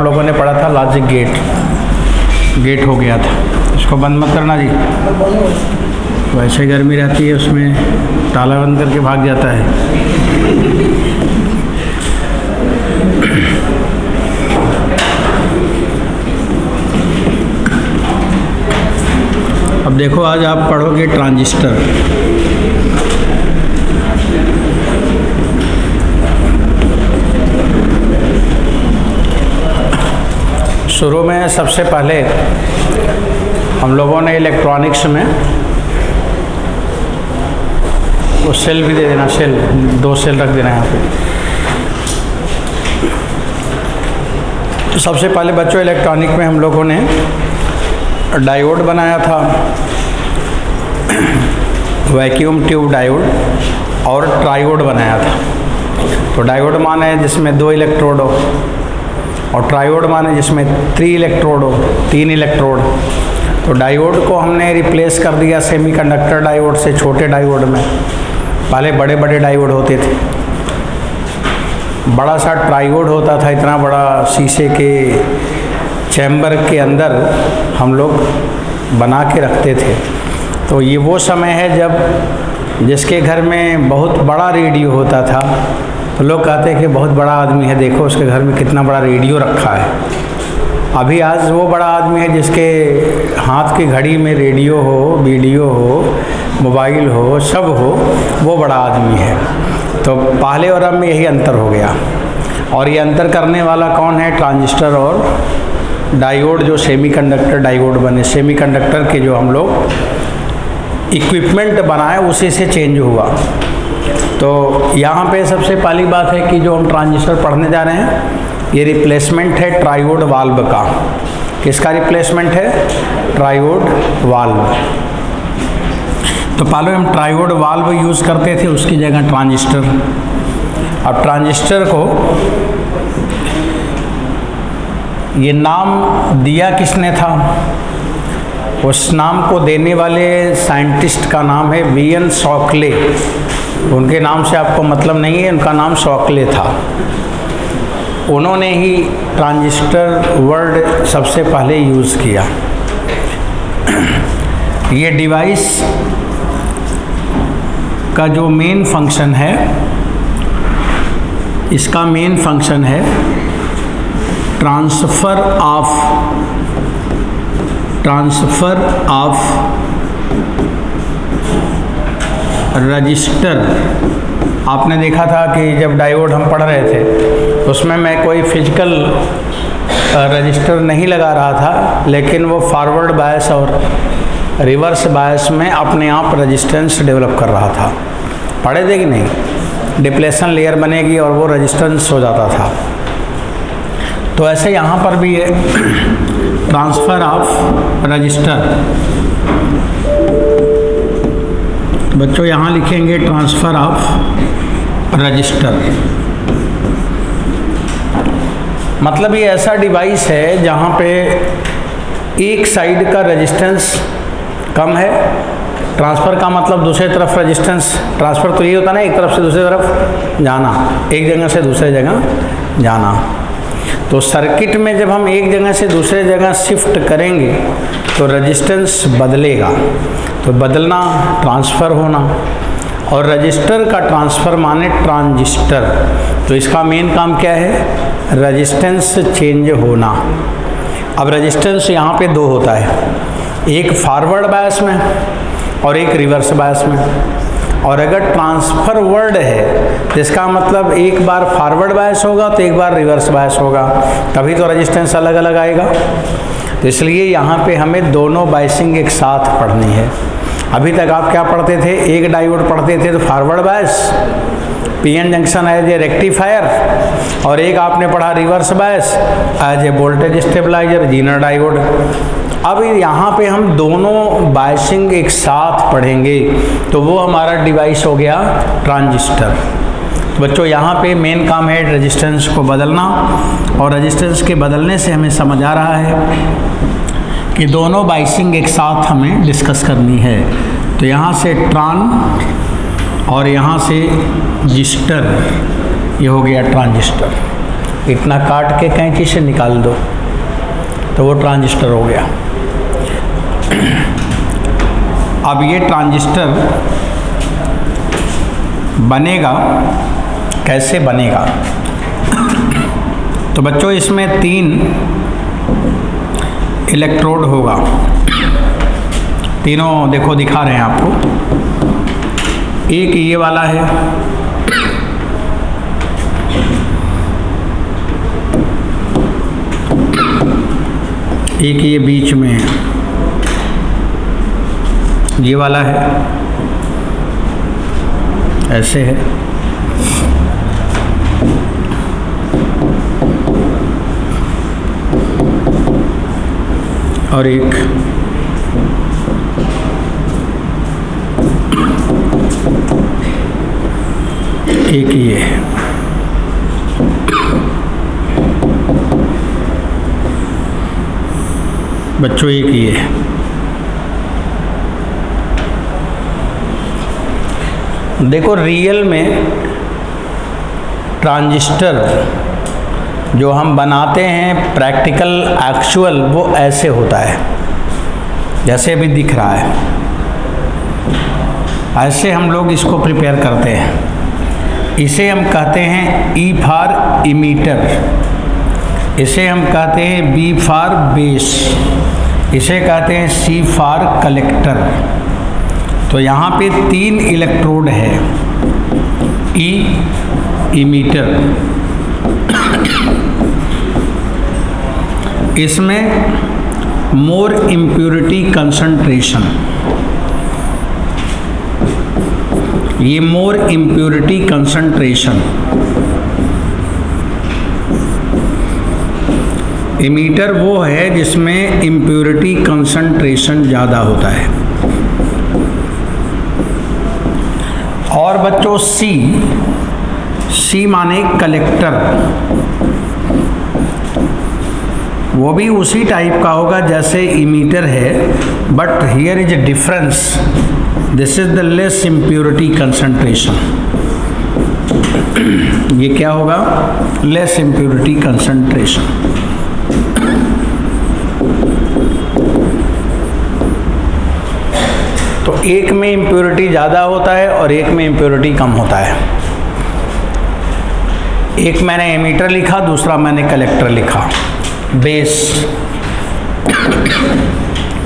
हम लोगों ने पढ़ा था लॉजिक गेट हो गया था, इसको बंद मत करना जी। वैसे गर्मी रहती है, उसमें ताला बंद करके भाग जाता है। अब देखो, आज आप पढ़ोगे ट्रांजिस्टर। शुरू में सबसे पहले हम लोगों ने इलेक्ट्रॉनिक्स में वो सेल भी दे देना, सेल 2 सेल रख देना यहाँ पे। तो सबसे पहले बच्चों इलेक्ट्रॉनिक में हम लोगों ने डायोड बनाया था, वैक्यूम ट्यूब डायोड, और ट्रायोड बनाया था। तो डायोड माने जिसमें 2 इलेक्ट्रोड हो, और ट्रायोड माने जिसमें 3 इलेक्ट्रोड हो, 3 इलेक्ट्रोड। तो डायोड को हमने रिप्लेस कर दिया सेमीकंडक्टर डायोड से, छोटे डायोड में। पहले बड़े बड़े डायोड होते थे, बड़ा सा ट्रायोड होता था, इतना बड़ा शीशे के चैम्बर के अंदर हम लोग बना के रखते थे। तो ये वो समय है जब जिसके घर में बहुत बड़ा रेडियो होता था, तो लोग कहते हैं कि बहुत बड़ा आदमी है, देखो उसके घर में कितना बड़ा रेडियो रखा है। अभी आज वो बड़ा आदमी है जिसके हाथ की घड़ी में रेडियो हो, वीडियो हो, मोबाइल हो, सब हो, वो बड़ा आदमी है। तो पहले और अब में यही अंतर हो गया। और ये अंतर करने वाला कौन है? ट्रांजिस्टर और डायोड, जो सेमीकंडक्टर डायोड बने। सेमीकंडक्टर के जो हम लोग इक्विपमेंट बनाए उसी से चेंज हुआ। तो यहाँ पे सबसे पहली बात है कि जो हम ट्रांजिस्टर पढ़ने जा रहे हैं, ये रिप्लेसमेंट है ट्रायोड वाल्व का। किसका रिप्लेसमेंट है? Triode valve. तो पहले हम ट्रायोड वाल्व यूज़ करते थे, उसकी जगह ट्रांजिस्टर। अब ट्रांजिस्टर को ये नाम दिया किसने था? उस नाम को देने वाले साइंटिस्ट का नाम है वीएन शॉकले। उनके नाम से आपको मतलब नहीं है, उनका नाम शॉकले था। उन्होंने ही ट्रांजिस्टर वर्ड सबसे पहले यूज़ किया। ये डिवाइस का जो मेन फंक्शन है, इसका मेन फंक्शन है ट्रांसफ़र ऑफ रजिस्टर। आपने देखा था कि जब डायोड हम पढ़ रहे थे, तो उसमें मैं कोई फिजिकल रजिस्टर नहीं लगा रहा था, लेकिन वो फॉरवर्ड बायस और रिवर्स बायस में अपने आप रेजिस्टेंस डेवलप कर रहा था। पढ़े थे कि नहीं? डिप्लेशन लेयर बनेगी और वो रेजिस्टेंस हो जाता था। तो ऐसे यहाँ पर भी है ट्रांसफ़र ऑफ रजिस्टर। बच्चों यहाँ लिखेंगे ट्रांसफ़र ऑफ रजिस्टर। मतलब ये ऐसा डिवाइस है जहाँ पे एक साइड का रेजिस्टेंस कम है। ट्रांसफ़र का मतलब दूसरे तरफ रेजिस्टेंस, ट्रांसफ़र तो ये होता ना, एक तरफ से दूसरी तरफ जाना, एक जगह से दूसरे जगह जाना। तो सर्किट में जब हम एक जगह से दूसरे जगह शिफ्ट करेंगे तो रेजिस्टेंस बदलेगा। तो बदलना ट्रांसफ़र होना, और रजिस्टर का ट्रांसफ़र माने ट्रांजिस्टर। तो इसका मेन काम क्या है? रेजिस्टेंस चेंज होना। अब रेजिस्टेंस यहाँ पे 2 होता है, एक फॉरवर्ड बायस में और एक रिवर्स बायस में। और अगर ट्रांसफ़र वर्ड है, जिसका मतलब एक बार फॉरवर्ड बायस होगा तो एक बार रिवर्स बायस होगा, तभी तो रेजिस्टेंस अलग अलग आएगा। तो इसलिए यहाँ पे हमें दोनों बायसिंग एक साथ पढ़नी है। अभी तक आप क्या पढ़ते थे? एक डायोड पढ़ते थे तो forward bias, PN junction as a rectifier, और एक आपने पढ़ा reverse bias as a voltage stabiliser, Zener diode. अब यहाँ पे हम दोनों बायसिंग एक साथ पढ़ेंगे, तो वो हमारा डिवाइस हो गया ट्रांजिस्टर। बच्चों यहाँ पे मेन काम है रेजिस्टेंस को बदलना, और रेजिस्टेंस के बदलने से हमें समझ आ रहा है कि दोनों बायसिंग एक साथ हमें डिस्कस करनी है। तो यहाँ से ट्रान और यहाँ से जिस्टर, ये हो गया ट्रांजिस्टर। इतना काट के कैंची से निकाल दो तो वो ट्रांजिस्टर हो गया। अब ये ट्रांजिस्टर बनेगा कैसे बनेगा? तो बच्चों इसमें 3 इलेक्ट्रोड होगा। तीनों देखो दिखा रहे हैं आपको। एक ये वाला है, एक ये बीच में ये वाला है, ऐसे है। और एक ये है। बच्चों एक ये है। देखो रियल में ट्रांजिस्टर जो हम बनाते हैं प्रैक्टिकल एक्चुअल वो ऐसे होता है जैसे अभी दिख रहा है। ऐसे हम लोग इसको प्रिपेयर करते हैं। इसे हम कहते हैं ई फॉर इमीटर, इसे हम कहते हैं बी फॉर बेस, इसे कहते हैं सी फॉर कलेक्टर। तो यहाँ पे 3 इलेक्ट्रोड है। ई इमीटर, इसमें मोर इम्प्योरिटी कंसंट्रेशन, ये मोर इम्प्योरिटी कंसंट्रेशन। इमीटर वो है जिसमें इम्प्योरिटी कंसंट्रेशन ज़्यादा होता है। और बच्चों सी माने कलेक्टर, वो भी उसी टाइप का होगा जैसे इमीटर है, but here is a difference. This is the less impurity concentration. ये क्या होगा? Less impurity concentration. तो एक में इम्प्योरिटी ज़्यादा होता है और एक में इम्प्योरिटी कम होता है। एक मैंने एमीटर लिखा, दूसरा मैंने कलेक्टर लिखा। बेस,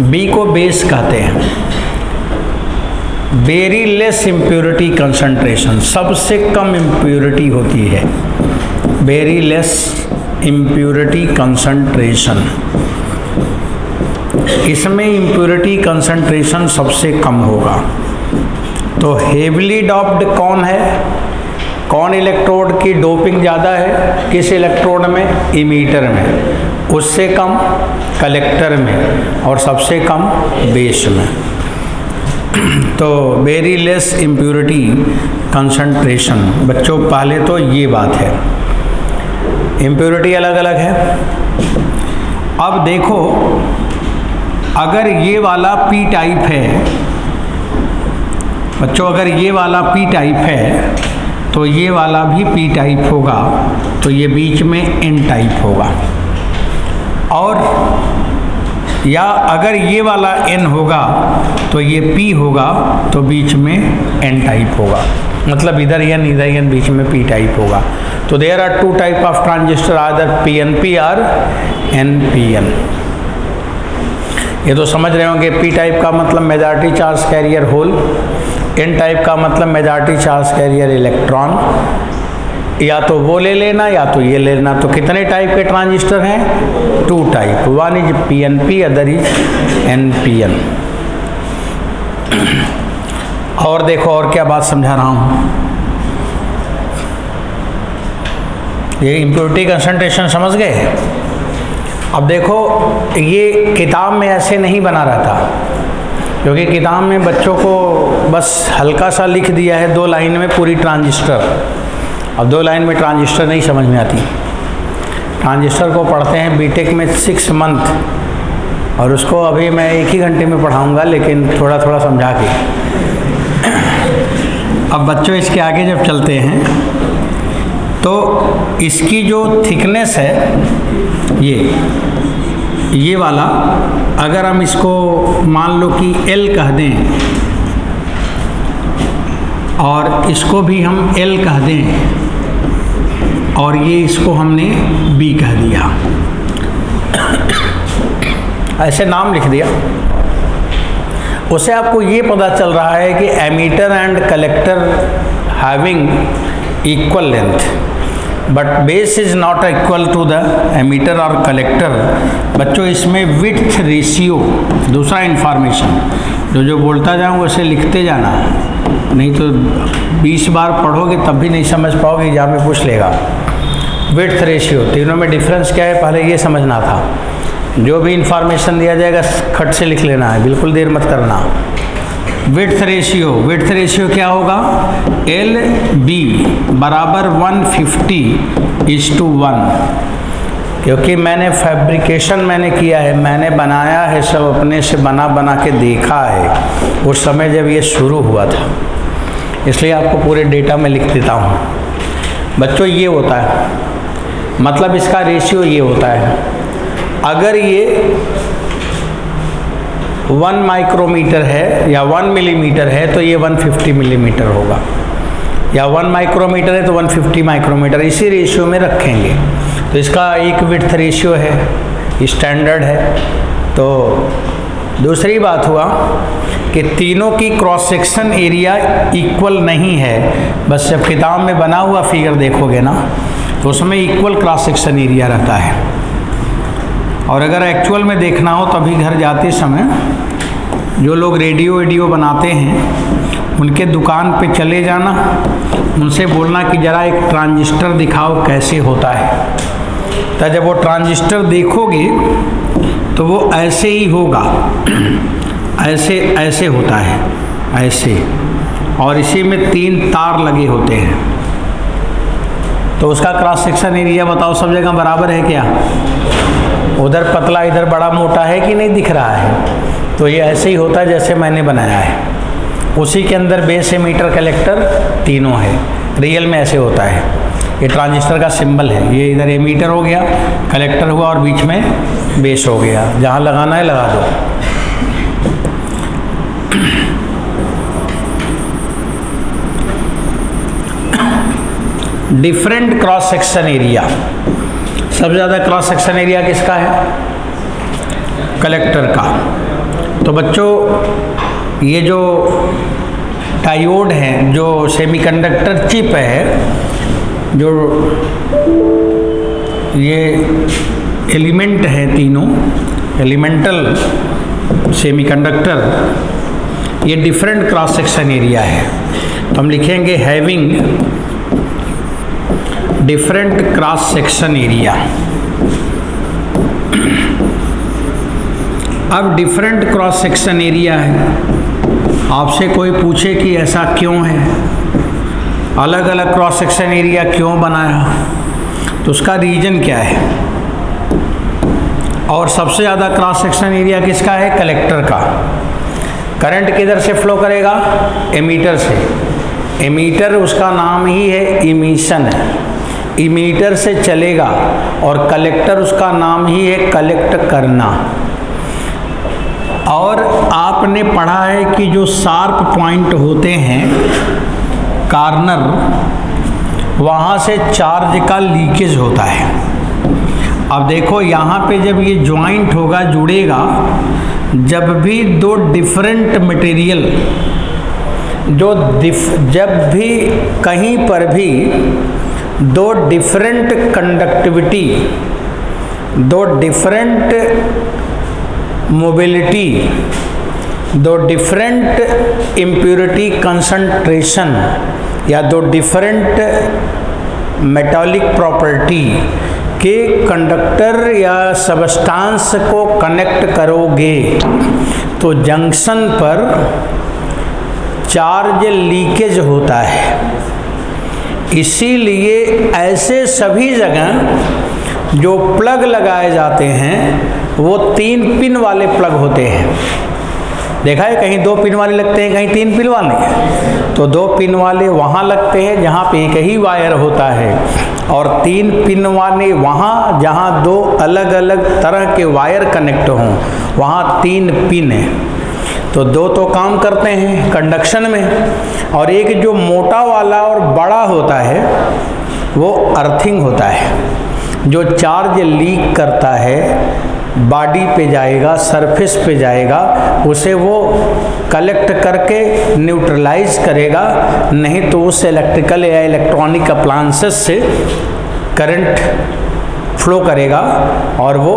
बी को बेस कहते हैं। वेरी लेस इम्प्योरिटी कंसंट्रेशन, सबसे कम इम्प्योरिटी होती है। वेरी लेस इम्प्योरिटी कंसंट्रेशन, इसमें इम्प्योरिटी कंसंट्रेशन सबसे कम होगा। तो हेवली डोप्ड कौन है? कौन इलेक्ट्रोड की डोपिंग ज़्यादा है? किस इलेक्ट्रोड में? इमीटर में। उससे कम कलेक्टर में, और सबसे कम बेस में। तो वेरी लेस इम्प्योरिटी कंसंट्रेशन। बच्चों पहले तो ये बात है, इम्प्योरिटी अलग अलग है। अब देखो अगर ये वाला पी टाइप है, बच्चों अगर ये वाला पी टाइप है तो ये वाला भी पी टाइप होगा, तो ये बीच में एन टाइप होगा। और या अगर ये वाला एन होगा तो ये पी होगा, तो बीच में एन टाइप होगा। मतलब इधर एन बीच में पी टाइप होगा। तो there are 2 type of transistor, other PNP और एनपीएन। ये तो समझ रहे होंगे। पी टाइप का मतलब majority charge carrier hole, N type का मतलब मेजॉरिटी चार्ज कैरियर इलेक्ट्रॉन। या तो वो ले लेना या तो ये ले लेना। तो कितने टाइप के ट्रांजिस्टर हैं? 2 type, one is PNP, other is NPN. और देखो और क्या बात समझा रहा हूँ। ये इम्प्योरिटी कंसंट्रेशन समझ गए। अब देखो ये किताब में ऐसे नहीं बना रहता, क्योंकि किताब में बच्चों को बस हल्का सा लिख दिया है 2 लाइन में पूरी ट्रांजिस्टर। अब 2 लाइन में ट्रांजिस्टर नहीं समझ में आती। ट्रांजिस्टर को पढ़ते हैं बीटेक में 6 मंथ, और उसको अभी मैं 1 ही घंटे में पढ़ाऊँगा, लेकिन थोड़ा थोड़ा समझा के। अब बच्चों इसके आगे जब चलते हैं तो इसकी जो थिकनेस है ये वाला, अगर हम इसको मान लो कि L कह दें और इसको भी हम L कह दें और ये इसको हमने B कह दिया, ऐसे नाम लिख दिया, उससे आपको ये पता चल रहा है कि emitter and collector having equal length, but base is not equal to the emitter और कलेक्टर। बच्चों इसमें विड्थ रेशियो, दूसरा इंफॉर्मेशन जो बोलता जाऊँ उसे लिखते जाना, नहीं तो 20 बार पढ़ोगे तब भी नहीं समझ पाओगे, एग्जाम में पूछ लेगा। विड्थ रेशियो, तीनों में डिफरेंस क्या है पहले ये समझना था। जो भी इंफॉर्मेशन दिया जाएगा खट से लिख लेना है, बिल्कुल देर मत करना। विड्थ रेशियो क्या होगा? LB बराबर 150:1, क्योंकि मैंने फैब्रिकेशन किया है, मैंने बनाया है, सब अपने से बना के देखा है उस समय जब ये शुरू हुआ था, इसलिए आपको पूरे डेटा में लिख देता हूँ। बच्चों ये होता है, मतलब इसका रेशियो ये होता है, अगर ये 1 माइक्रोमीटर है या 1 मिलीमीटर है तो ये 150 मिलीमीटर होगा, या 1 माइक्रोमीटर है तो 150 माइक्रोमीटर, इसी रेशियो में रखेंगे। तो इसका एक विड्थ रेशियो है, स्टैंडर्ड है। तो दूसरी बात हुआ कि तीनों की क्रॉस सेक्शन एरिया इक्वल नहीं है, बस जब किताब में बना हुआ फिगर देखोगे ना तो उसमें इक्वल क्रॉस सेक्शन एरिया रहता है, और अगर एक्चुअल में देखना हो तभी घर जाते समय जो लोग रेडियो बनाते हैं उनके दुकान पे चले जाना, उनसे बोलना कि ज़रा एक ट्रांजिस्टर दिखाओ कैसे होता है। तो जब वो ट्रांजिस्टर देखोगे तो वो ऐसे ही होगा, ऐसे होता है, ऐसे, और इसी में 3 तार लगे होते हैं। तो उसका क्रॉस सेक्शन एरिया बताओ सब जगह बराबर है क्या? उधर पतला इधर बड़ा मोटा है कि नहीं दिख रहा है? तो ये ऐसे ही होता है जैसे मैंने बनाया है, उसी के अंदर बेस, एमीटर, कलेक्टर तीनों है। रियल में ऐसे होता है, ये ट्रांजिस्टर का सिंबल है, ये इधर एमीटर हो गया, कलेक्टर हुआ और बीच में बेस हो गया, जहाँ लगाना है लगा दो। डिफरेंट क्रॉस सेक्शन एरिया, सबसे ज़्यादा क्रॉस सेक्शन एरिया किसका है? कलेक्टर का। तो बच्चों ये जो डायोड है, जो सेमीकंडक्टर चिप है, जो ये एलिमेंट है, तीनों एलिमेंटल सेमीकंडक्टर, ये डिफरेंट क्रॉस सेक्शन एरिया है। तो हम लिखेंगे having different cross section area. अब डिफरेंट क्रॉस सेक्शन एरिया है, आपसे कोई पूछे कि ऐसा क्यों है, अलग अलग क्रॉस सेक्शन एरिया क्यों बनाया, तो उसका रीजन क्या है? और सबसे ज़्यादा क्रॉस सेक्शन एरिया किसका है? कलेक्टर का। करंट किधर से फ्लो करेगा? एमीटर से। एमीटर उसका नाम ही है इमिशन है, इमीटर से चलेगा, और कलेक्टर उसका नाम ही है कलेक्ट करना। और आपने पढ़ा है कि जो शार्प पॉइंट होते हैं, कार्नर, वहाँ से चार्ज का लीकेज होता है। अब देखो यहाँ पे जब ये ज्वाइंट होगा, जुड़ेगा, जब भी दो डिफरेंट मटेरियल, जब भी कहीं पर भी दो डिफरेंट कंडक्टिविटी, दो डिफरेंट मोबिलिटी, दो डिफरेंट इम्प्योरिटी कंसंट्रेशन, या दो डिफरेंट मेटालिक प्रॉपर्टी के कंडक्टर या सबस्टांस को कनेक्ट करोगे तो जंक्शन पर चार्ज लीकेज होता है। इसीलिए ऐसे सभी जगह जो प्लग लगाए जाते हैं वो 3 पिन वाले प्लग होते हैं। देखा है कहीं 2 पिन वाले लगते हैं, कहीं 3 पिन वाले, तो 2 पिन वाले वहाँ लगते हैं जहाँ पे एक ही वायर होता है, और 3 पिन वाले वहाँ जहाँ 2 अलग अलग तरह के वायर कनेक्ट हों, वहाँ 3 पिन है। तो 2 तो काम करते हैं कंडक्शन में, और एक जो मोटा वाला और बड़ा होता है वो अर्थिंग होता है। जो चार्ज लीक करता है बॉडी पे जाएगा, सरफेस पे जाएगा, उसे वो कलेक्ट करके न्यूट्रलाइज करेगा, नहीं तो उस इलेक्ट्रिकल या इलेक्ट्रॉनिक अप्लायंसेस से करंट फ्लो करेगा और वो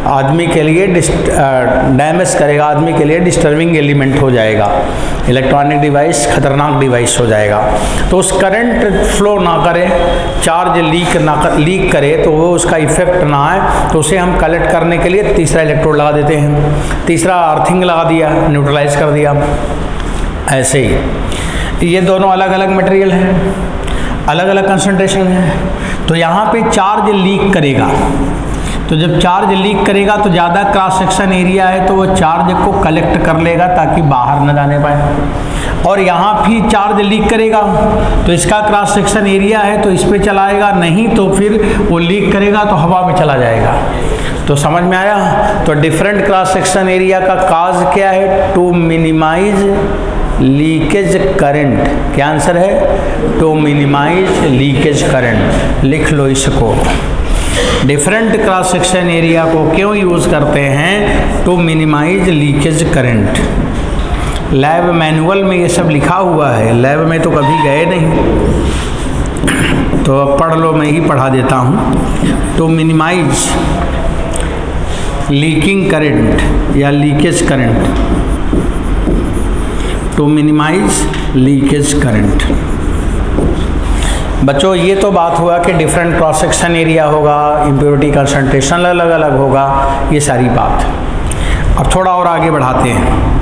आदमी के लिए डैमेज करेगा, आदमी के लिए डिस्टर्बिंग एलिमेंट हो जाएगा, इलेक्ट्रॉनिक डिवाइस खतरनाक डिवाइस हो जाएगा। तो उस करंट फ्लो ना करे, चार्ज लीक करे तो वो उसका इफेक्ट ना आए, तो उसे हम कलेक्ट करने के लिए तीसरा इलेक्ट्रोड लगा देते हैं, तीसरा अर्थिंग लगा दिया, न्यूट्रलाइज कर दिया। ऐसे ही ये दोनों अलग अलग मटेरियल हैं, अलग अलग कंसंट्रेशन है। तो यहाँ पे चार्ज लीक करेगा, तो जब चार्ज लीक करेगा तो ज़्यादा क्रॉस सेक्शन एरिया है तो वो चार्ज को कलेक्ट कर लेगा ताकि बाहर न जाने पाए। और यहाँ भी चार्ज लीक करेगा तो इसका क्रॉस सेक्शन एरिया है तो इस पर चलाएगा, नहीं तो फिर वो लीक करेगा तो हवा में चला जाएगा। तो समझ में आया? तो डिफरेंट क्रॉस सेक्शन एरिया का काज क्या है? To minimise leakage current. क्या आंसर है? To minimise leakage current. लिख लो इसको। डिफरेंट क्रॉस सेक्शन एरिया को क्यों यूज़ करते हैं? To minimise leakage current. Lab manual में ये सब लिखा हुआ है, लैब में तो कभी गए नहीं, तो अब पढ़ लो, मैं ही पढ़ा देता हूँ। टू मिनिमाइज लीकिंग करंट या leakage current, to minimise leakage current. बच्चों ये तो बात हुआ कि डिफरेंट क्रॉस सेक्शन एरिया होगा, इम्प्योरिटी कंसंट्रेशन अलग अलग होगा, ये सारी बात। अब थोड़ा और आगे बढ़ाते हैं।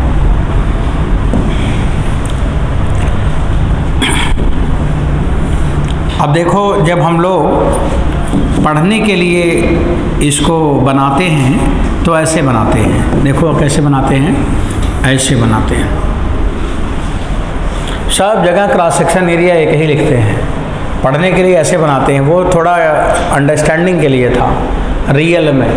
अब देखो, जब हम लोग पढ़ने के लिए इसको बनाते हैं तो ऐसे बनाते हैं। देखो कैसे बनाते हैं, ऐसे बनाते हैं। सब जगह क्रॉस सेक्शन एरिया एक ही लिखते हैं, पढ़ने के लिए ऐसे बनाते हैं। वो थोड़ा अंडरस्टैंडिंग के लिए था रियल में,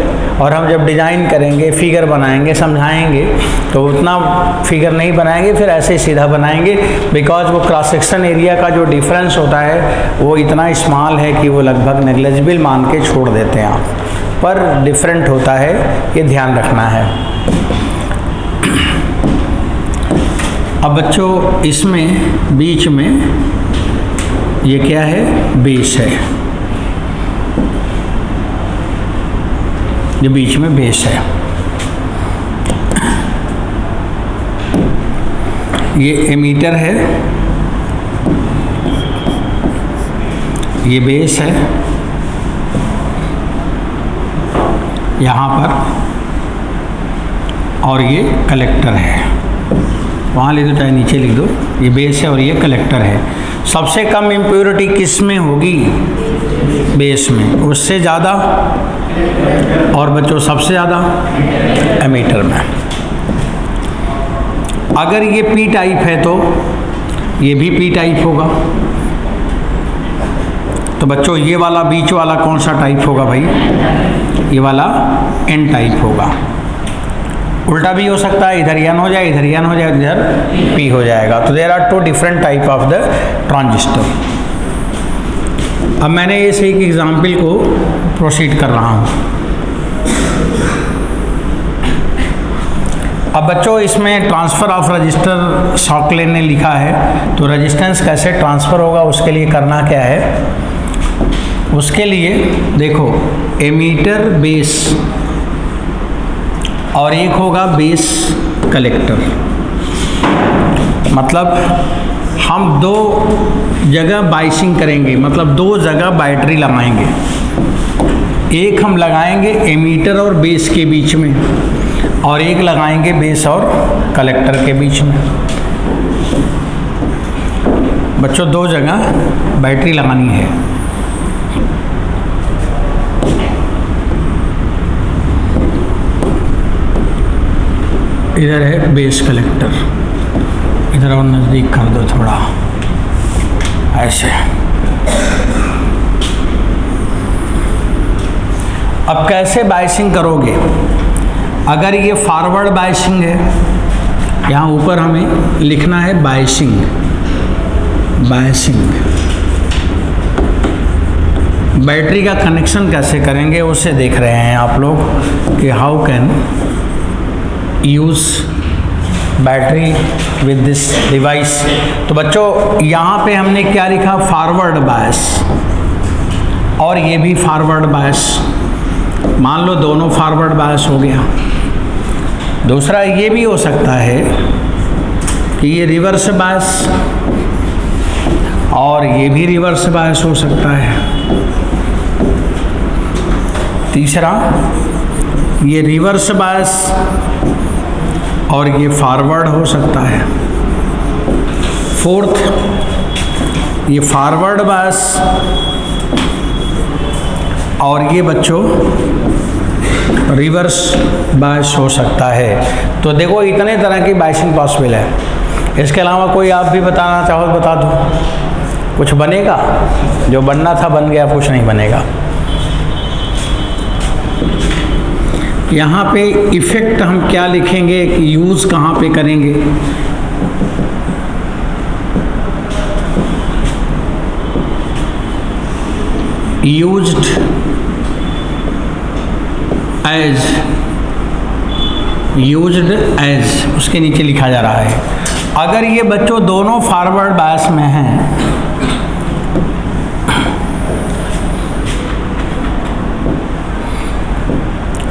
और हम जब डिज़ाइन करेंगे, फिगर बनाएंगे, समझाएंगे तो उतना फिगर नहीं बनाएंगे, फिर ऐसे ही सीधा बनाएंगे। बिकॉज वो क्रॉस सेक्शन एरिया का जो डिफरेंस होता है वो इतना स्मॉल है कि वो लगभग नेग्लिजिबल मान के छोड़ देते हैं आप, पर डिफरेंट होता है, ये ध्यान रखना है। अब बच्चों इसमें बीच में ये क्या है? बेस है, ये बीच में बेस है। ये एमीटर है, ये बेस है यहाँ पर, और ये कलेक्टर है। वहाँ लिख दो चाहे नीचे लिख दो, ये बेस है और ये कलेक्टर है। सबसे कम इम्प्योरिटी किस में होगी? बेस में। उससे ज़्यादा, और बच्चों सबसे ज़्यादा एमीटर में। अगर ये पी टाइप है तो ये भी पी टाइप होगा। तो बच्चों ये वाला बीच वाला कौन सा टाइप होगा भाई? ये वाला एन टाइप होगा। उल्टा भी हो सकता है, इधर एन हो जाए, इधर एन हो जाए, इधर पी हो जाएगा। तो there are 2 different type of the transistor. अब मैंने इस एक एग्जाम्पल को प्रोसीड कर रहा हूँ। अब बच्चों इसमें ट्रांसफ़र ऑफ रजिस्टर शॉकलेन ने लिखा है, तो रजिस्टेंस कैसे ट्रांसफ़र होगा उसके लिए करना क्या है? उसके लिए देखो, एमीटर बेस और एक होगा बेस कलेक्टर। मतलब हम 2 जगह बाइसिंग करेंगे, मतलब 2 जगह बैटरी लगाएंगे। एक हम लगाएंगे एमीटर और बेस के बीच में, और एक लगाएंगे बेस और कलेक्टर के बीच में। बच्चों 2 जगह बैटरी लगानी है। इधर है बेस कलेक्टर, इधर और नज़दीक कर दो थोड़ा, ऐसे। अब कैसे बायसिंग करोगे? अगर ये फॉरवर्ड बायसिंग है, यहाँ ऊपर हमें लिखना है बायसिंग, बायसिंग। बैटरी का कनेक्शन कैसे करेंगे उसे देख रहे हैं आप लोग कि how can use battery with this device. तो बच्चों यहाँ पे हमने क्या लिखा? फॉरवर्ड बायस, और ये भी फॉरवर्ड बायस। मान लो दोनों फॉरवर्ड बायस हो गया। दूसरा ये भी हो सकता है कि ये रिवर्स बायस, और ये भी रिवर्स बायस हो सकता है। तीसरा ये रिवर्स बायस और ये फॉरवर्ड हो सकता है। फोर्थ ये फॉरवर्ड बायस और ये बच्चों रिवर्स बायस हो सकता है। तो देखो इतने तरह की बायसिंग पॉसिबल है। इसके अलावा कोई आप भी बताना चाहो तो बता दो। कुछ बनेगा? जो बनना था बन गया, कुछ नहीं बनेगा। यहाँ पे इफ़ेक्ट हम क्या लिखेंगे कि यूज़ कहाँ पे करेंगे? यूज्ड एज, यूज्ड एज उसके नीचे लिखा जा रहा है। अगर ये बच्चों दोनों फॉरवर्ड बायस में हैं,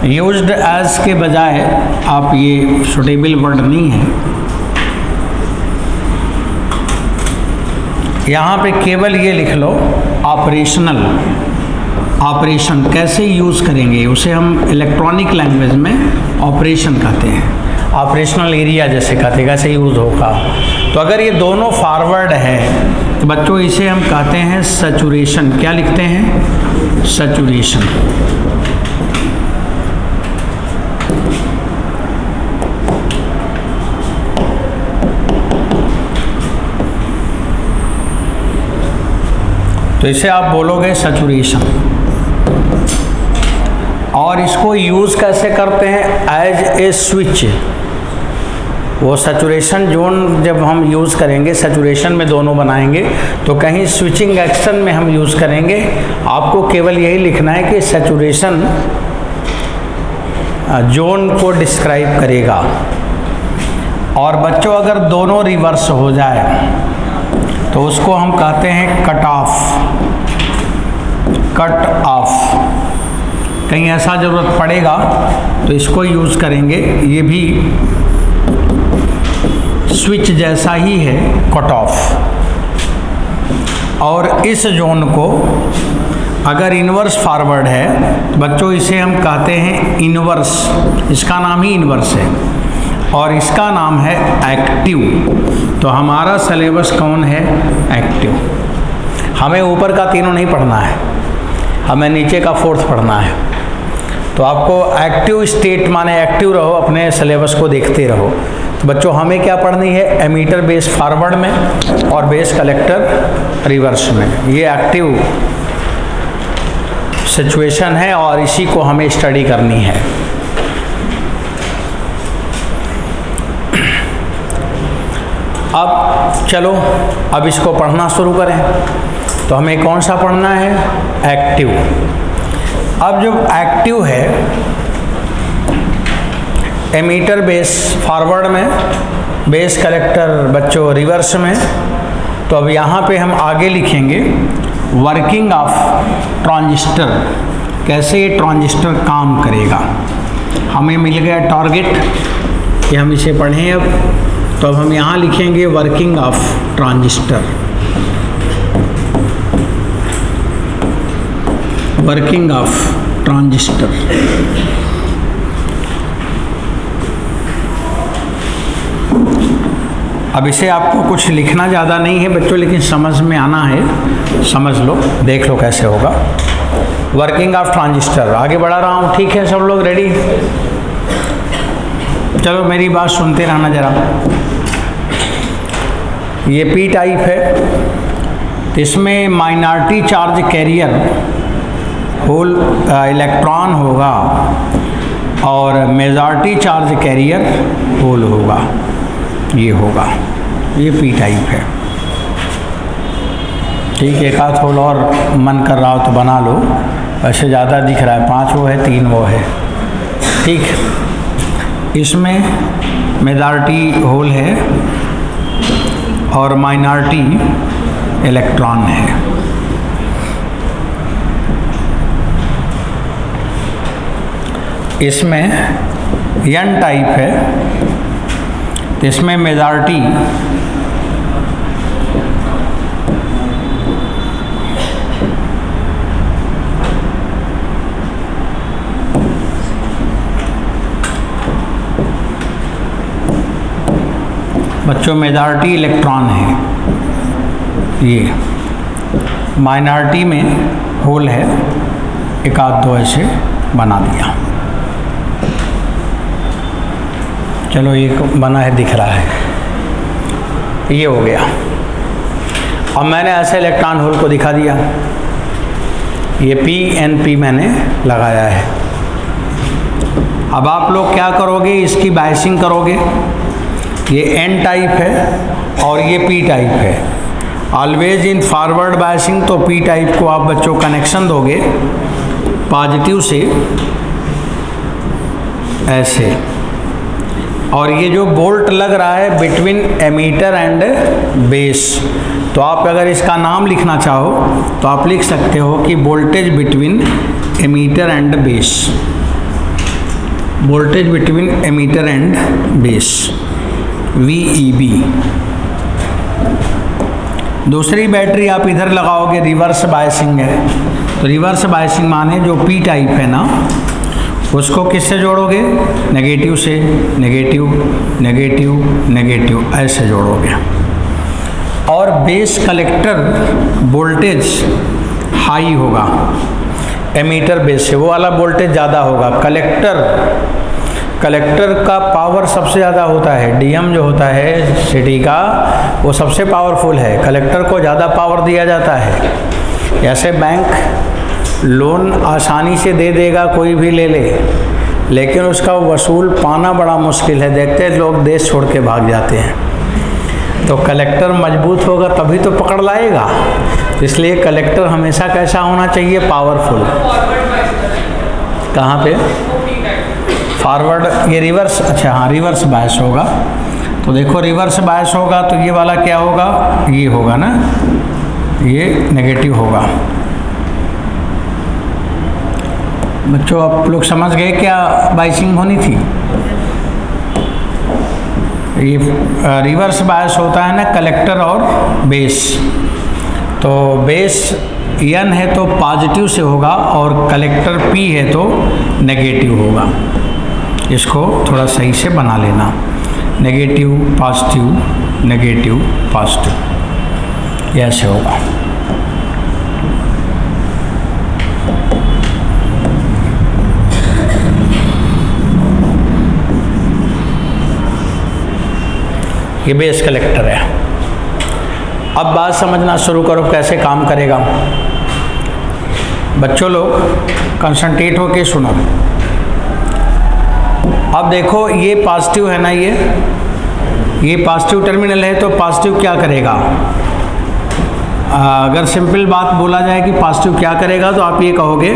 यूज्ड एज के बजाय आप ये सुटेबल वर्ड नहीं है, यहाँ पे केवल ये लिख लो ऑपरेशनल। ऑपरेशन कैसे यूज़ करेंगे उसे हम इलेक्ट्रॉनिक लैंग्वेज में ऑपरेशन कहते हैं। ऑपरेशनल एरिया जैसे कहते हैं, कैसे यूज़ होगा। तो अगर ये दोनों फॉरवर्ड है तो बच्चों इसे हम कहते हैं सैचुरेशन। क्या लिखते हैं? सैचुरेशन। तो इसे आप बोलोगे सैचुरेशन। और इसको यूज़ कैसे करते हैं? As a switch. वो सैचुरेशन जोन जब हम यूज़ करेंगे, सैचुरेशन में दोनों बनाएंगे, तो कहीं स्विचिंग एक्शन में हम यूज़ करेंगे। आपको केवल यही लिखना है कि सैचुरेशन जोन को डिस्क्राइब करेगा। और बच्चों अगर दोनों रिवर्स हो जाए तो उसको हम कहते हैं कट ऑफ। Cut off. कहीं ऐसा ज़रूरत पड़ेगा तो इसको यूज़ करेंगे। ये भी स्विच जैसा ही है, कट ऑफ। और इस जोन को अगर इन्वर्स फॉरवर्ड है तो बच्चों इसे हम कहते हैं इन्वर्स। इसका नाम ही इन्वर्स है और इसका नाम है एक्टिव। तो हमारा सिलेबस कौन है? एक्टिव। हमें ऊपर का तीनों नहीं पढ़ना है, हमें नीचे का फोर्थ पढ़ना है। तो आपको एक्टिव स्टेट माने एक्टिव रहो, अपने सिलेबस को देखते रहो। तो बच्चों हमें क्या पढ़नी है? एमीटर बेस फॉरवर्ड में और बेस कलेक्टर रिवर्स में। ये एक्टिव सिचुएशन है और इसी को हमें स्टडी करनी है। अब चलो अब इसको पढ़ना शुरू करें। तो हमें कौन सा पढ़ना है? एक्टिव। अब जब एक्टिव है एमीटर बेस फॉरवर्ड में, बेस कलेक्टर बच्चों रिवर्स में, तो अब यहाँ पे हम आगे लिखेंगे वर्किंग ऑफ ट्रांजिस्टर। कैसे ये ट्रांजिस्टर काम करेगा। हमें मिल गया टारगेट कि हम इसे पढ़ें। अब तो अब हम यहाँ लिखेंगे working of transistor. Working of transistor. अब इसे आपको कुछ लिखना ज़्यादा नहीं है बच्चों, लेकिन समझ में आना है। समझ लो, देख लो कैसे होगा। Working of transistor. आगे बढ़ा रहा हूँ, ठीक है सब लोग रेडी? चलो मेरी बात सुनते रहना ज़रा। ये पी टाइप है, इसमें minority charge carrier hole electron होगा और मेजॉरिटी चार्ज कैरियर होल होगा, ये होगा, ये पी टाइप है। ठीक है, एक आध होल और मन कर रहा हो तो बना लो, वैसे ज़्यादा दिख रहा है, 5 वो है 3 वो है। ठीक, इसमें मेजॉरिटी होल है और माइनॉरिटी इलेक्ट्रॉन है। इसमें एन टाइप है, तो इसमें मेजॉरिटी बच्चों मेजॉरिटी इलेक्ट्रॉन है, ये माइनॉरिटी में होल है, एक आध दो ऐसे बना दिया। चलो एक बना है, दिख रहा है, ये हो गया। अब मैंने ऐसे इलेक्ट्रॉन होल को दिखा दिया, ये पी एन पी मैंने लगाया है। अब आप लोग क्या करोगे, इसकी बायसिंग करोगे। ये एन टाइप है और ये पी टाइप है। ऑलवेज इन फॉरवर्ड बायसिंग तो पी टाइप को आप बच्चों कनेक्शन दोगे पॉजिटिव से ऐसे, और ये जो बोल्ट लग रहा है बिटवीन एमीटर एंड बेस, तो आप अगर इसका नाम लिखना चाहो तो आप लिख सकते हो कि voltage between emitter and base, voltage between emitter and base, VEB। दूसरी बैटरी आप इधर लगाओगे, रिवर्स बायसिंग है, तो रिवर्स बायसिंग माने जो पी टाइप है ना, उसको किससे जोड़ोगे, नेगेटिव से, नेगेटिव नेगेटिव नेगेटिव ऐसे जोड़ोगे। और बेस कलेक्टर वोल्टेज हाई होगा एमीटर बेस से, वो वाला वोल्टेज ज़्यादा होगा। कलेक्टर का पावर सबसे ज़्यादा होता है, DM जो होता है सिटी का, वो सबसे पावरफुल है, कलेक्टर को ज़्यादा पावर दिया जाता है। ऐसे बैंक लोन आसानी से दे देगा, कोई भी ले ले, लेकिन उसका वसूल पाना बड़ा मुश्किल है, देखते हैं लोग देश छोड़ के भाग जाते हैं। तो कलेक्टर मजबूत होगा तभी तो पकड़ लाएगा, इसलिए कलेक्टर हमेशा कैसा होना चाहिए, पावरफुल। कहाँ पे फॉरवर्ड, ये रिवर्स, अच्छा हाँ रिवर्स बायस होगा, तो देखो रिवर्स बायस होगा तो ये वाला क्या होगा, ये होगा ना, ये नेगेटिव होगा। बच्चों आप लोग समझ गए क्या बायसिंग होनी थी। ये रिवर्स बायस होता है ना कलेक्टर और बेस, तो बेस एन है तो पॉजिटिव से होगा और कलेक्टर पी है तो नेगेटिव होगा। इसको थोड़ा सही से बना लेना, नेगेटिव पॉजिटिव नेगेटिव पॉजिटिव, ऐसे होगा। ये बेस कलेक्टर है। अब बात समझना शुरू करो कैसे काम करेगा। बच्चों लोग कंसंट्रेट होके सुनो। अब देखो ये पॉजिटिव है ना, ये पॉजिटिव टर्मिनल है, तो पॉजिटिव क्या करेगा, अगर सिंपल बात बोला जाए कि पॉजिटिव क्या करेगा, तो आप ये कहोगे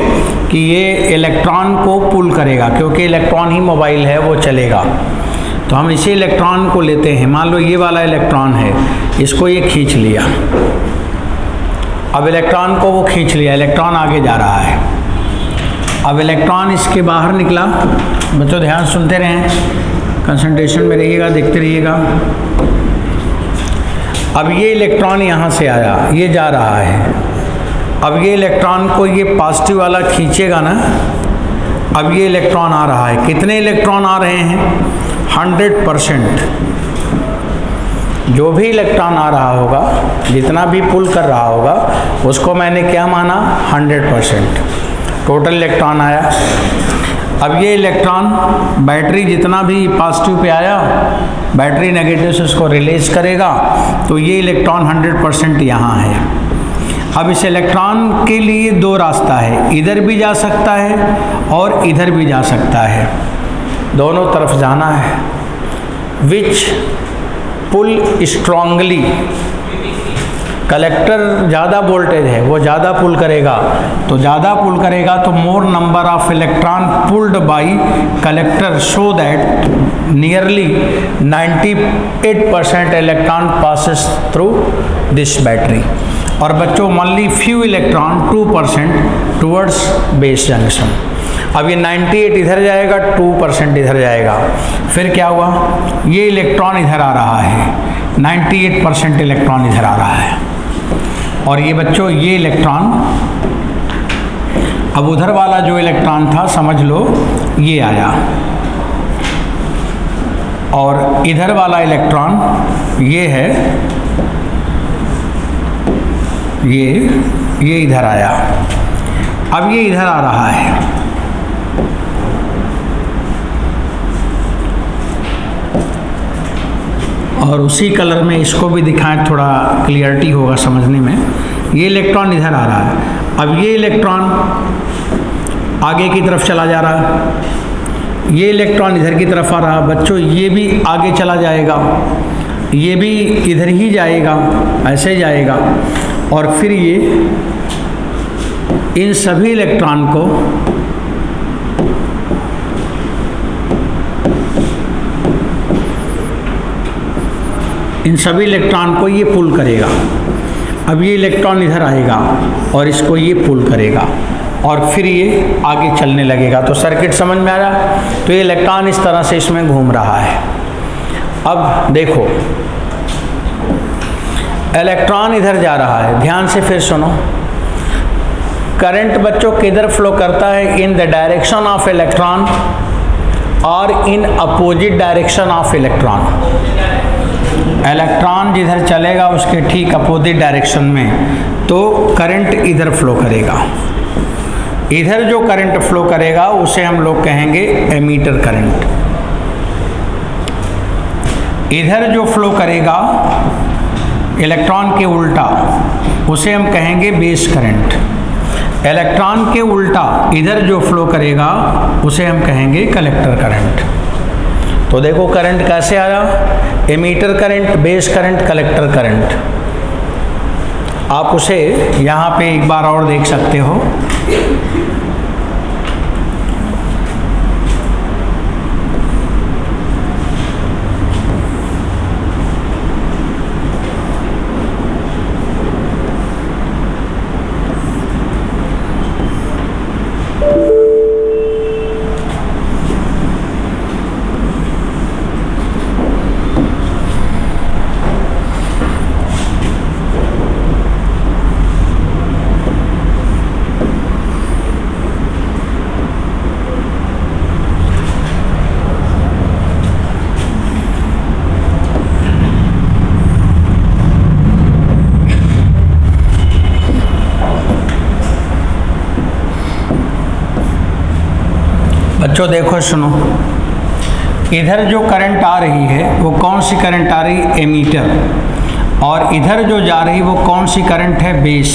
कि ये इलेक्ट्रॉन को पुल करेगा, क्योंकि इलेक्ट्रॉन ही मोबाइल है, वो चलेगा। तो हम इसी इलेक्ट्रॉन को लेते हैं, मान लो ये वाला इलेक्ट्रॉन है, इसको ये खींच लिया, अब इलेक्ट्रॉन को वो खींच लिया, इलेक्ट्रॉन आगे जा रहा है। अब इलेक्ट्रॉन इसके बाहर निकला, बच्चों ध्यान सुनते रहें, कंसंट्रेशन में रहिएगा, देखते रहिएगा। अब ये इलेक्ट्रॉन यहाँ से आया, ये जा रहा है, अब ये इलेक्ट्रॉन को ये पॉजिटिव वाला खींचेगा ना, अब ये इलेक्ट्रॉन आ रहा है, कितने इलेक्ट्रॉन आ रहे हैं, 100%। जो भी इलेक्ट्रॉन आ रहा होगा, जितना भी पुल कर रहा होगा, उसको मैंने क्या माना, 100%। टोटल इलेक्ट्रॉन आया। अब ये इलेक्ट्रॉन बैटरी जितना भी पॉजिटिव पे आया, बैटरी नेगेटिव से उसको रिलीज करेगा, तो ये इलेक्ट्रॉन 100% यहाँ है। अब इस इलेक्ट्रॉन के लिए दो रास्ता है, इधर भी जा सकता है और इधर भी जा सकता है, दोनों तरफ जाना है। विच पुल स्ट्रांगली, कलेक्टर ज़्यादा वोल्टेज है, वो ज़्यादा पुल करेगा, तो ज़्यादा पुल करेगा तो मोर number of electron pulled by collector, so that nearly 98% electron passes through this battery. और बच्चों only few electron 2% towards base junction. अब ये 98 इधर जाएगा, 2% इधर जाएगा, फिर क्या हुआ, ये इलेक्ट्रॉन इधर आ रहा है, 98% इलेक्ट्रॉन इधर आ रहा है। और ये बच्चों ये इलेक्ट्रॉन, अब उधर वाला जो इलेक्ट्रॉन था समझ लो ये आया, और इधर वाला इलेक्ट्रॉन ये है, ये इधर आया। अब ये इधर आ रहा है, और उसी कलर में इसको भी दिखाएं, थोड़ा क्लियरिटी होगा समझने में। ये इलेक्ट्रॉन इधर आ रहा है, अब ये इलेक्ट्रॉन आगे की तरफ चला जा रहा है, ये इलेक्ट्रॉन इधर की तरफ आ रहा है। बच्चों ये भी आगे चला जाएगा, ये भी इधर ही जाएगा, ऐसे जाएगा, और फिर ये इन सभी इलेक्ट्रॉन को ये पुल करेगा। अब ये इलेक्ट्रॉन इधर आएगा और इसको ये पुल करेगा, और फिर ये आगे चलने लगेगा। तो सर्किट समझ में आ रहा? तो ये इलेक्ट्रॉन इस तरह से इसमें घूम रहा है। अब देखो इलेक्ट्रॉन इधर जा रहा है, ध्यान से फिर सुनो। करंट बच्चों किधर फ्लो करता है? In the direction of electron और in opposite direction of electron. Electron जिधर चलेगा उसके ठीक अपोजिट डायरेक्शन में तो करंट इधर फ्लो करेगा। इधर जो करंट फ्लो करेगा उसे हम लोग कहेंगे एमीटर करंट। इधर जो फ्लो करेगा इलेक्ट्रॉन के उल्टा उसे हम कहेंगे बेस करंट। इलेक्ट्रॉन के उल्टा इधर जो फ्लो करेगा उसे हम कहेंगे कलेक्टर करंट। तो देखो करंट कैसे आया, emitter current, base current, collector current. आप उसे यहाँ पे एक बार और देख सकते हो। बच्चों देखो सुनो, इधर जो करंट आ रही है वो कौन सी करंट आ रही है? एमीटर। और इधर जो जा रही वो कौन सी करंट है? बेस।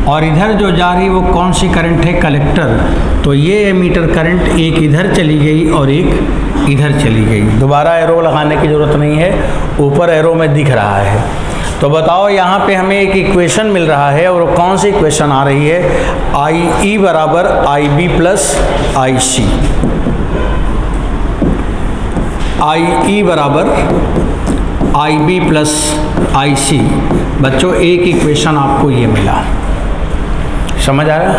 और इधर जो जा रही वो कौन सी करंट है? कलेक्टर। तो ये एमीटर करंट एक इधर चली गई और एक इधर चली गई। दोबारा एरो लगाने की ज़रूरत नहीं है, ऊपर एरो में दिख रहा है। तो बताओ यहाँ पे हमें एक इक्वेशन मिल रहा है और कौन सी इक्वेशन आ रही है? आई ई बराबर आई बी प्लस आई सी। आई ई बराबर आई बी प्लस आई सी। बच्चों एक इक्वेशन आपको ये मिला, समझ आ रहा?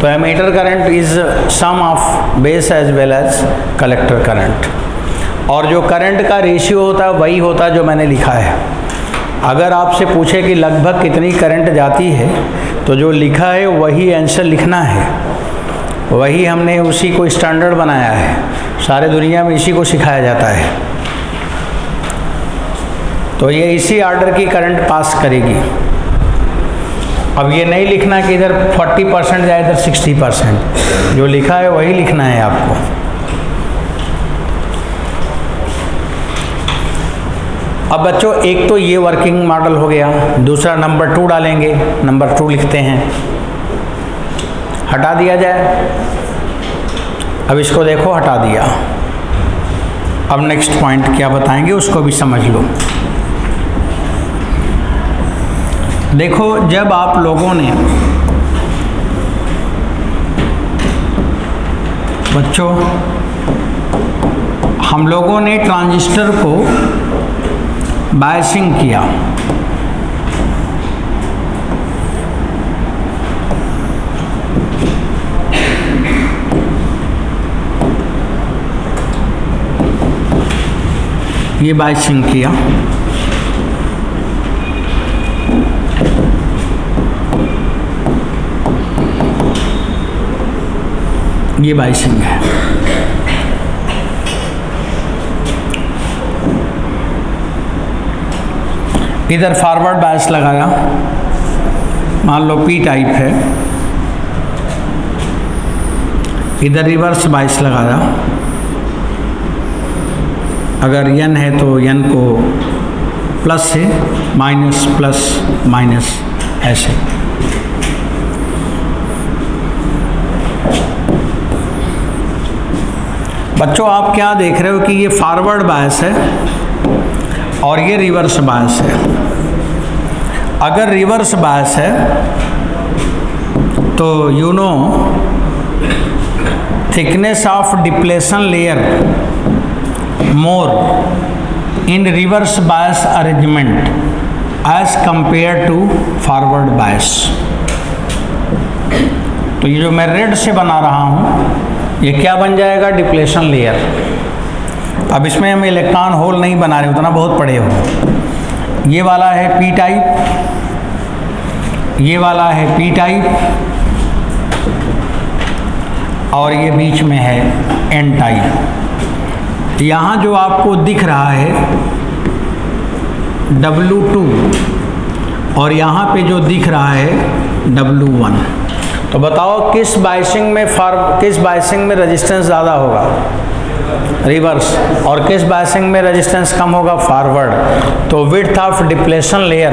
तो emitter current is sum of base as well as collector current. और जो करंट का रेशियो होता है वही होता है जो मैंने लिखा है। अगर आपसे पूछे कि लगभग कितनी करंट जाती है तो जो लिखा है वही आंसर लिखना है, वही हमने उसी को स्टैंडर्ड बनाया है। सारे दुनिया में इसी को सिखाया जाता है। तो ये इसी ऑर्डर की करंट पास करेगी। अब ये नहीं लिखना कि इधर 40% या इधर 60%, जो लिखा है वही लिखना है आपको। अब बच्चों एक तो ये वर्किंग मॉडल हो गया, दूसरा नंबर 2 डालेंगे, नंबर 2 लिखते हैं, हटा दिया जाए। अब इसको देखो हटा दिया। अब नेक्स्ट पॉइंट क्या बताएंगे उसको भी समझ लो। देखो जब आप लोगों ने बच्चों हम लोगों ने ट्रांजिस्टर को बायसिंग किया, ये बायसिंग किया, ये बायसिंग है। इधर फॉरवर्ड बायस लगाया, मान लो पी टाइप है, इधर रिवर्स बायस लगाया, अगर एन है तो एन को प्लस से माइनस प्लस माइनस ऐसे। बच्चों आप क्या देख रहे हो कि ये फॉरवर्ड बायस है और ये रिवर्स बायस है। अगर रिवर्स बायस है तो you know thickness of depletion layer more in reverse bias arrangement as compare to forward bias. तो ये जो मैं रेड से बना रहा हूँ ये क्या बन जाएगा, डिप्लेशन लेयर। अब इसमें हम इलेक्ट्रॉन होल नहीं बना रहे, उतना बहुत पड़े हो। ये वाला है पी टाइप, ये वाला है पी टाइप, और ये बीच में है एन टाइप। यहाँ जो आपको दिख रहा है W2 और यहाँ पे जो दिख रहा है W1। तो बताओ किस बायसिंग में रेजिस्टेंस ज़्यादा होगा, रिवर्स, और किस बायसिंग में रेजिस्टेंस कम होगा, फॉरवर्ड। तो विड्थ ऑफ डिप्लेशन लेयर